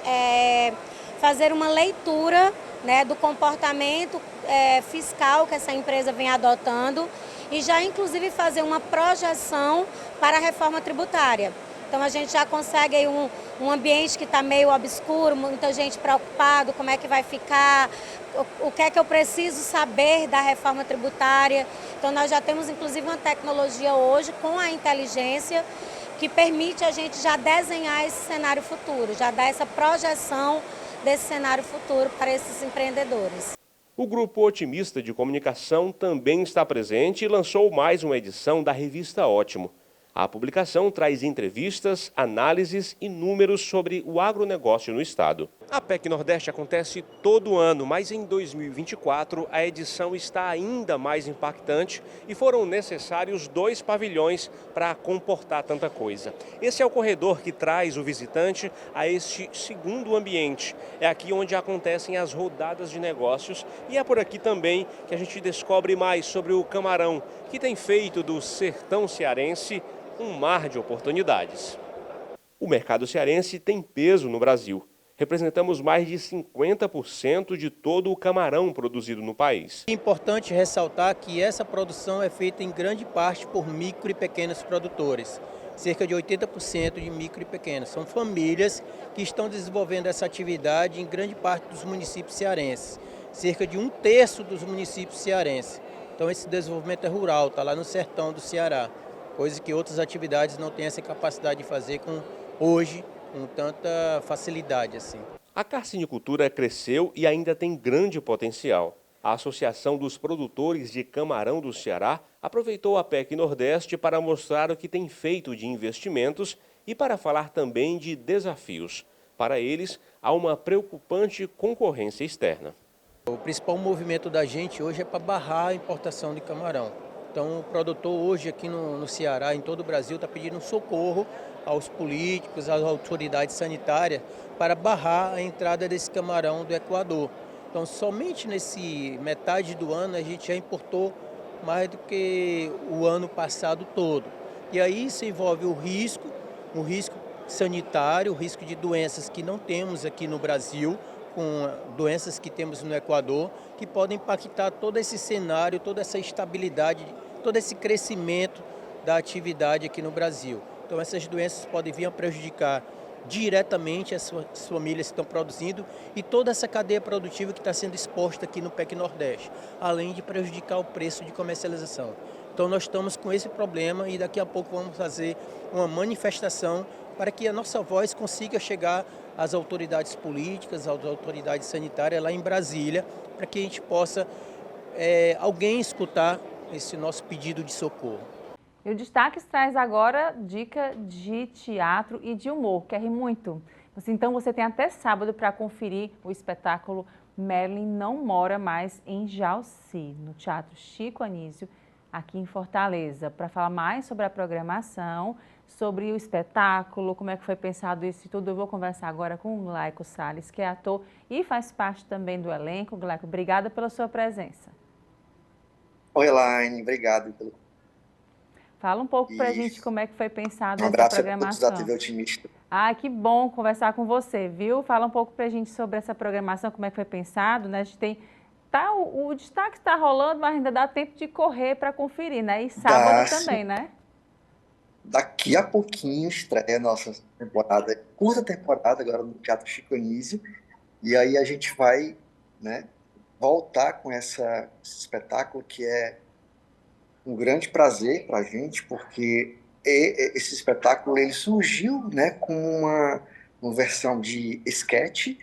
fazer uma leitura, né, do comportamento fiscal que essa empresa vem adotando e já inclusive fazer uma projeção para a reforma tributária. Então a gente já consegue aí um ambiente que está meio obscuro, muita gente preocupada, como é que vai ficar, o que é que eu preciso saber da reforma tributária. Então nós já temos inclusive uma tecnologia hoje com a inteligência que permite a gente já desenhar esse cenário futuro, já dar essa projeção desse cenário futuro para esses empreendedores. O Grupo Otimista de Comunicação também está presente e lançou mais uma edição da revista Ótimo. A publicação traz entrevistas, análises e números sobre o agronegócio no estado. A PEC Nordeste acontece todo ano, mas em 2024 a edição está ainda mais impactante e foram necessários 2 pavilhões para comportar tanta coisa. Esse é o corredor que traz o visitante a este segundo ambiente. É aqui onde acontecem as rodadas de negócios e é por aqui também que a gente descobre mais sobre o camarão, que tem feito do sertão cearense um mar de oportunidades. O mercado cearense tem peso no Brasil. Representamos mais de 50% de todo o camarão produzido no país. É importante ressaltar que essa produção é feita em grande parte por micro e pequenos produtores. Cerca de 80% de micro e pequenos. São famílias que estão desenvolvendo essa atividade em grande parte dos municípios cearenses. Cerca de 1/3 dos municípios cearenses. Então esse desenvolvimento é rural, está lá no sertão do Ceará. Coisa que outras atividades não têm essa capacidade de fazer hoje com tanta facilidade assim. A carcinicultura cresceu e ainda tem grande potencial. A Associação dos Produtores de Camarão do Ceará aproveitou a PEC Nordeste para mostrar o que tem feito de investimentos e para falar também de desafios. Para eles, há uma preocupante concorrência externa. O principal movimento da gente hoje é para barrar a importação de camarão. Então o produtor hoje aqui no Ceará, em todo o Brasil, está pedindo socorro aos políticos, às autoridades sanitárias, para barrar a entrada desse camarão do Equador. Então, somente nesse metade do ano, a gente já importou mais do que o ano passado todo. E aí isso envolve o risco sanitário, o risco de doenças que não temos aqui no Brasil, com doenças que temos no Equador, que podem impactar todo esse cenário, toda essa estabilidade, todo esse crescimento da atividade aqui no Brasil. Então, essas doenças podem vir a prejudicar diretamente as famílias que estão produzindo e toda essa cadeia produtiva que está sendo exposta aqui no PEC Nordeste, além de prejudicar o preço de comercialização. Então nós estamos com esse problema e daqui a pouco vamos fazer uma manifestação para que a nossa voz consiga chegar às autoridades políticas, às autoridades sanitárias lá em Brasília, para que a gente possa, alguém escutar esse nosso pedido de socorro. E o Destaques traz agora dica de teatro e de humor. Quer rir muito? Então você tem até sábado para conferir o espetáculo Merlin Não Mora Mais em Jalci, no Teatro Chico Anísio, aqui em Fortaleza. Para falar mais sobre a programação, sobre o espetáculo, como é que foi pensado isso e tudo, eu vou conversar agora com o Glaico Salles, que é ator e faz parte também do elenco. Glaico, obrigada pela sua presença. Oi, Elaine, obrigado pelo... Fala um pouco para a gente como é que foi pensado essa programação. Um abraço a todos da TV Otimista. Ah, que bom conversar com você, viu? Fala um pouco para a gente sobre essa programação, como é que foi pensado, né? A gente tem... o destaque está rolando, mas ainda dá tempo de correr para conferir, né? E sábado também, né? Daqui a pouquinho estreia a nossa temporada, curta temporada agora no Teatro Chico Anísio. E aí a gente vai, né, voltar com esse espetáculo que é um grande prazer para a gente, porque esse espetáculo ele surgiu, né, com uma versão de esquete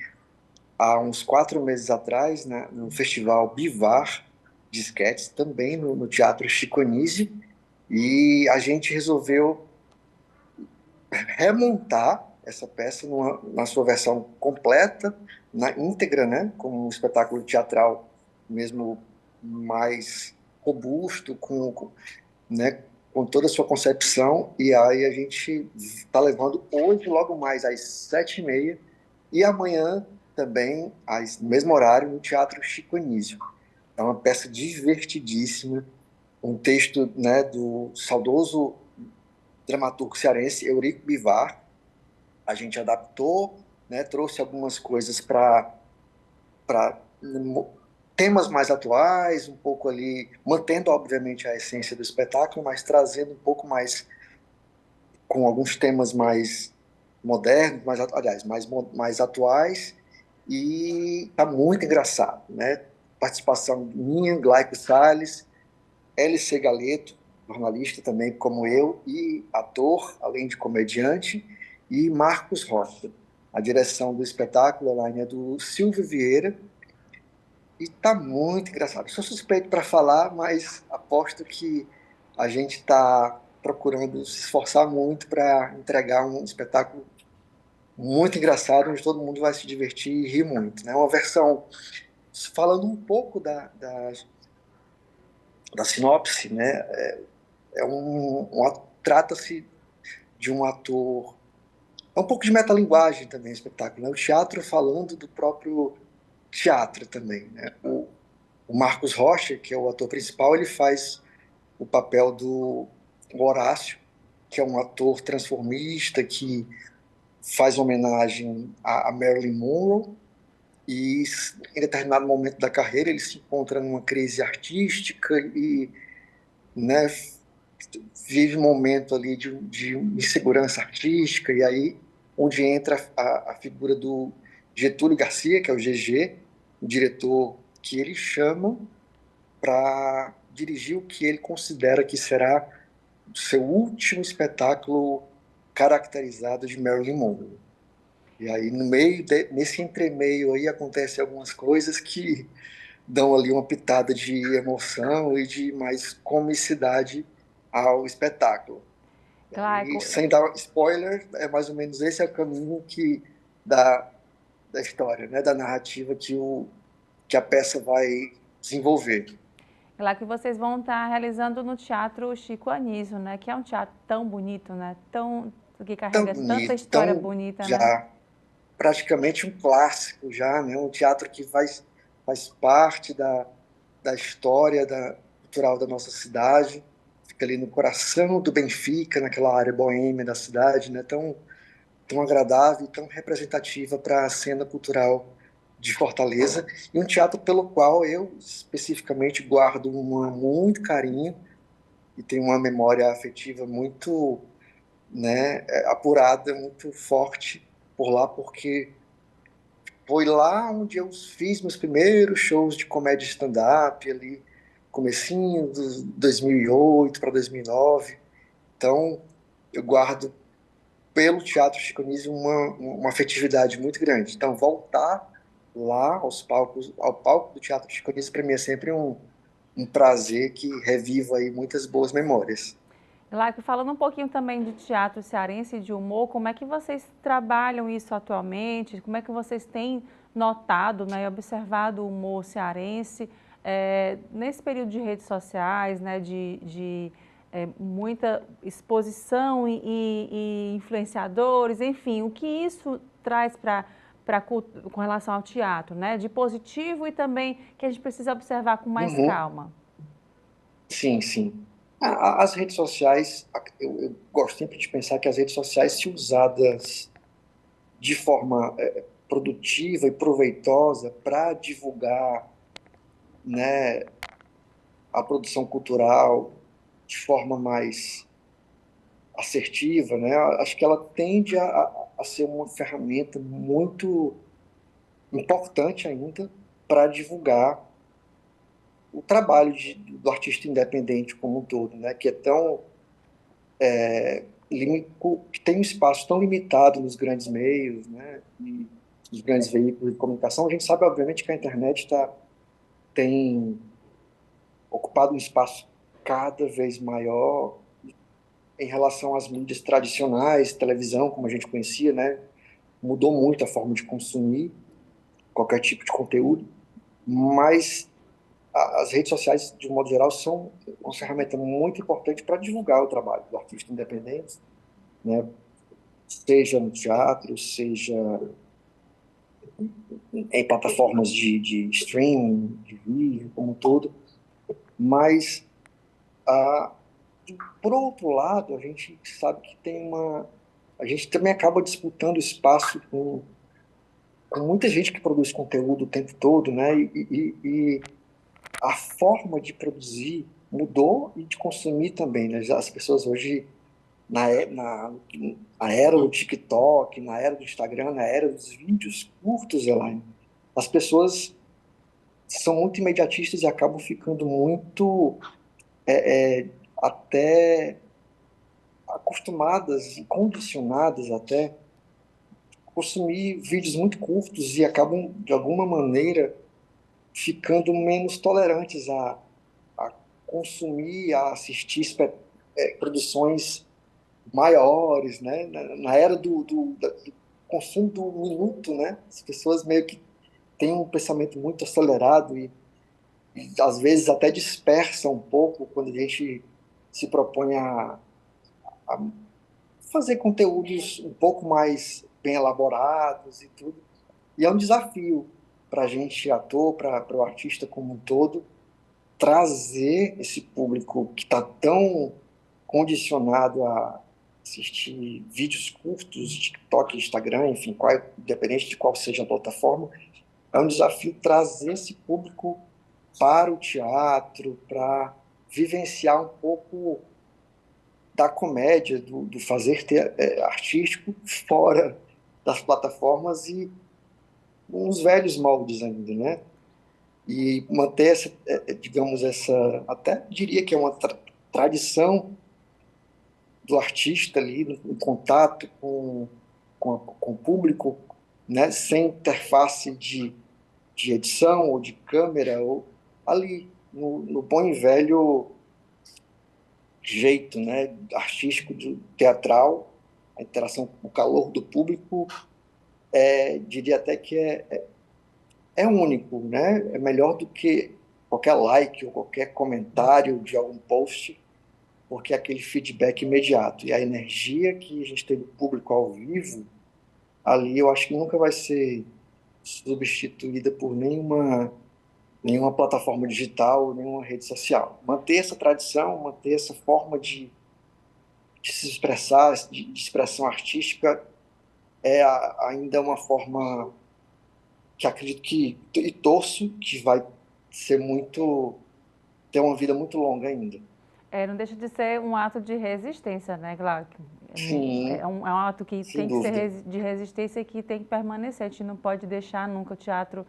há uns 4 meses atrás, né, no Festival Bivar de Esquetes, também no Teatro Chico Anísio, e a gente resolveu remontar essa peça na sua versão completa, na íntegra, né, como um espetáculo teatral mesmo mais robusto, né, com toda a sua concepção, e aí a gente está levando hoje, logo mais às 7h30, e amanhã também, no mesmo horário, no Teatro Chico Anísio. É uma peça divertidíssima, um texto, né, do saudoso dramaturgo cearense Eurico Bivar. A gente adaptou, né, trouxe algumas coisas para temas mais atuais, um pouco ali, mantendo obviamente a essência do espetáculo, mas trazendo um pouco mais, com alguns temas mais modernos, mais atuais, e tá muito engraçado, né? Participação minha, Glaico Salles, LC Galeto, jornalista também como eu, e ator, além de comediante, e Marcos Rocha. A direção do espetáculo é do Silvio Vieira, e tá muito engraçado. Eu sou suspeito para falar, mas aposto que a gente está procurando se esforçar muito para entregar um espetáculo muito engraçado, onde todo mundo vai se divertir e rir muito, né? Uma versão, falando um pouco da sinopse, né? Trata-se de um ator... É um pouco de metalinguagem também o espetáculo, né? O teatro falando do próprio teatro também, né? O Marcos Rocha, que é o ator principal, ele faz o papel do Horácio, que é um ator transformista que faz homenagem a Marilyn Monroe, e em determinado momento da carreira ele se encontra numa crise artística e, né, vive um momento ali de insegurança artística, e aí onde entra a figura do Getúlio Garcia, que é o GG, o diretor que ele chama para dirigir o que ele considera que será o seu último espetáculo caracterizado de Marilyn Monroe. E aí, nesse entremeio aí, acontecem algumas coisas que dão ali uma pitada de emoção e de mais comicidade ao espetáculo. Claro. E, sem dar spoiler, é mais ou menos esse é o caminho da história, né, da narrativa que a peça vai desenvolver. É lá que vocês vão estar realizando no Teatro Chico Anísio, né? Que é um teatro tão bonito, né? Que carrega tanta história bonita, já, né? Praticamente um clássico já, né? Um teatro que faz parte da história cultural da nossa cidade, fica ali no coração do Benfica, naquela área boêmia da cidade, né? Tão agradável e tão representativa para a cena cultural de Fortaleza, e um teatro pelo qual eu especificamente guardo muito carinho e tenho uma memória afetiva muito, né, apurada, muito forte por lá, porque foi lá onde eu fiz meus primeiros shows de comédia stand-up, ali, comecinho de 2008 para 2009. Então, eu guardo pelo Teatro Chico Anísio uma afetividade muito grande. Então, voltar lá ao palco do Teatro Chico Anísio, para mim é sempre um prazer que reviva aí muitas boas memórias. Laico, falando um pouquinho também de teatro cearense e de humor, como é que vocês trabalham isso atualmente? Como é que vocês têm notado, né, e observado o humor cearense nesse período de redes sociais, né, de muita exposição e influenciadores, enfim, o que isso traz com relação ao teatro, né, de positivo e também que a gente precisa observar com mais calma? Sim, sim. As redes sociais, eu gosto sempre de pensar que as redes sociais, se usadas de forma produtiva e proveitosa para divulgar, né, a produção cultural de forma mais assertiva, né, acho que ela tende a ser uma ferramenta muito importante ainda para divulgar o trabalho do artista independente como um todo, né, que é tão que tem um espaço tão limitado nos grandes meios, né, e nos grandes veículos de comunicação. A gente sabe, obviamente, que a internet tem ocupado um espaço cada vez maior em relação às mídias tradicionais, televisão, como a gente conhecia, né, mudou muito a forma de consumir qualquer tipo de conteúdo, mas as redes sociais, de um modo geral, são uma ferramenta muito importante para divulgar o trabalho do artista independente, né? Seja no teatro, seja em plataformas de streaming, de vídeo, como um todo. Mas, por outro lado, a gente sabe que a gente também acaba disputando espaço com muita gente que produz conteúdo o tempo todo, né? E a forma de produzir mudou e de consumir também, né? As pessoas hoje, na era do TikTok, na era do Instagram, na era dos vídeos curtos, Elaine, as pessoas são muito imediatistas e acabam ficando muito até acostumadas e condicionadas até a consumir vídeos muito curtos e acabam, de alguma maneira, ficando menos tolerantes a consumir, a assistir produções maiores, né? Na era do consumo do minuto, né? As pessoas meio que têm um pensamento muito acelerado e às vezes até dispersa um pouco quando a gente se propõe a fazer conteúdos um pouco mais bem elaborados e tudo. E é um desafio para a gente, ator, para o artista como um todo, trazer esse público que está tão condicionado assistir vídeos curtos, TikTok, Instagram, enfim, independente de qual seja a plataforma, é um desafio trazer esse público para o teatro, para vivenciar um pouco da comédia, do fazer artístico fora das plataformas e uns velhos moldes ainda, né? E manter essa, digamos, até diria que é uma tradição do artista ali, no contato com o público, né? Sem interface de edição ou de câmera, ou ali, no bom e velho jeito, né? Artístico, teatral, a interação com o calor do público, diria até que é único, né? É melhor do que qualquer like ou qualquer comentário de algum post, porque é aquele feedback imediato. E a energia que a gente tem do público ao vivo, ali eu acho que nunca vai ser substituída por nenhuma plataforma digital, nenhuma rede social. Manter essa tradição, manter essa forma de se expressar, de expressão artística, é ainda uma forma que acredito e torço que vai ter uma vida muito longa ainda. Não deixa de ser um ato de resistência, né, Glauco? Sim, é um ato que tem dúvida. que ser de resistência e que tem que permanecer. A gente não pode deixar nunca. O teatro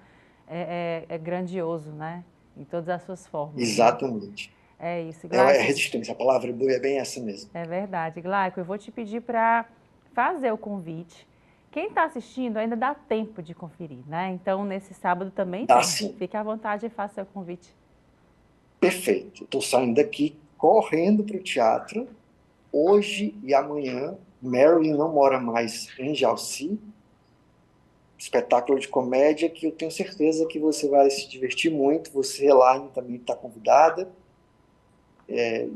é grandioso, né? Em todas as suas formas. Exatamente. Né? É isso, Glauco. É resistência, a palavra boa é bem essa mesmo. É verdade, Glauco. Eu vou te pedir para fazer o convite. Quem está assistindo ainda dá tempo de conferir, né? Então, nesse sábado também tem. Sim. Fique à vontade e faça seu convite. Perfeito. Estou saindo daqui correndo para o teatro. Hoje e amanhã, Marilyn Não Mora Mais em Jalci. Espetáculo de comédia que eu tenho certeza que você vai se divertir muito. Você, Elaine, também está convidada.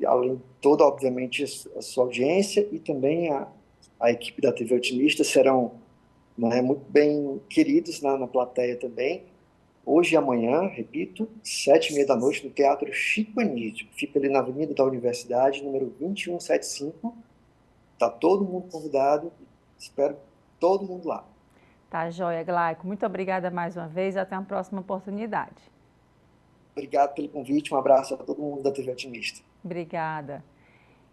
Além de toda, obviamente, a sua audiência e também a equipe da TV Otimista serão muito bem queridos na plateia também. Hoje e amanhã, repito, 7h30 da noite, no Teatro Chico Anísio. Fica ali na Avenida da Universidade, número 2175. Está todo mundo convidado. Espero todo mundo lá. Tá joia, Glauco. Muito obrigada mais uma vez. Até uma próxima oportunidade. Obrigado pelo convite. Um abraço a todo mundo da TV Otimista. Obrigada.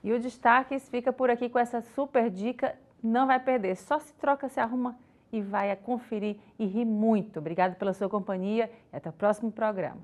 E o Destaques fica por aqui com essa super dica. Não vai perder. Só se troca, se arruma e vai conferir e rir muito. Obrigada pela sua companhia e até o próximo programa.